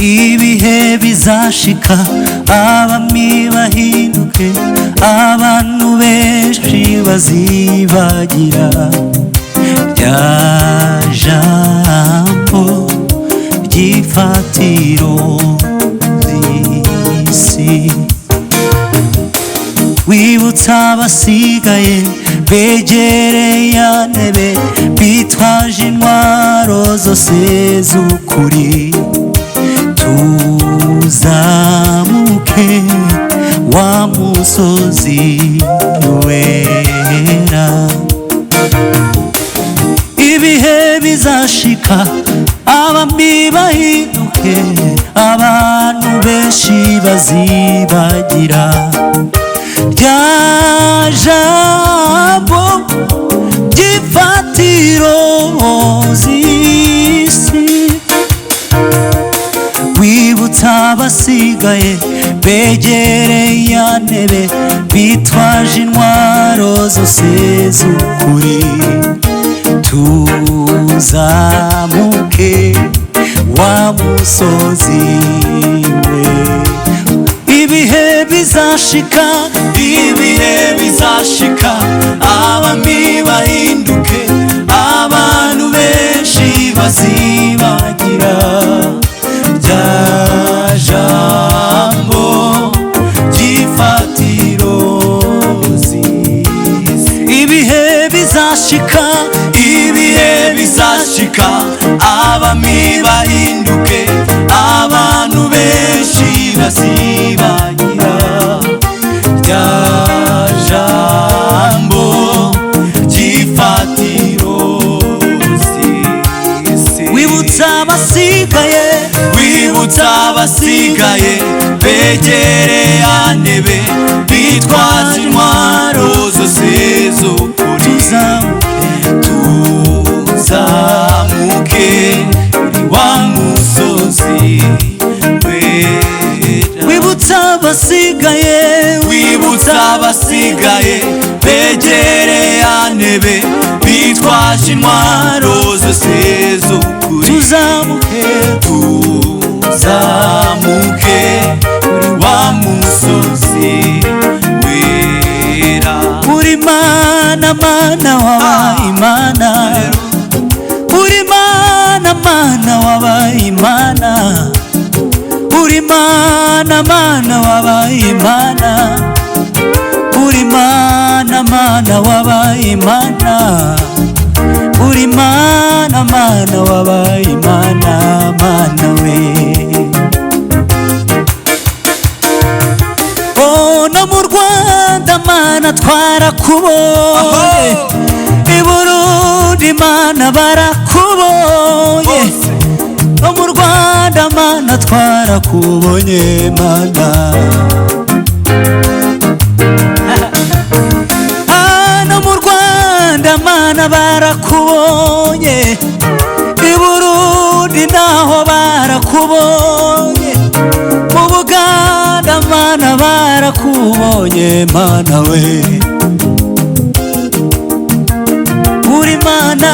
ibihe bizashika abami bahinduke abantu benshi bazibagira rya jambo ry'ifatiro z'isi wibutsa abasigaye begereye ya ntebe bitwaje intwaro zose z'ukuri tuzamuke wa musozi wera ibihe bizashika abami bahinduke abantu benshi bazibagira rya jambo ry'ifatiro z'isi wibutsa abasigaye begereye ya ntebe bitwaje intwaro zose z'ukuri tuzamuke wa musozi we ibihe bizashika abami bahinduke abantu benshi bazibagira rya jambo ry'ifatiro z'isi ibihe bizashika abami bahinduke abantu benshi bazibagira rya jambo ry'ifatiro z'isi wibutsa abasigaye begereye ya ntebe bitwaje intwaro zose z'ukuri tuzamuke wa musozi wera wibutsa abasigaye begereye ya ntebe bitwaje intwaro zose z'ukuri tuzamuke wa musozi wera uri mana wabaye imana uri mana wabaye imana uri mana wabaye imana uri mana wabaye imana uri mana wabaye imana mana we no mu Rwanda mana twarakubonye i Burundi mana barakubonye no mu Rwanda mana twarakubonye mana no mu Rwanda mana barakubonye i Burundi naho barakubonye mu Buganda mana barakubonye mana we uri mana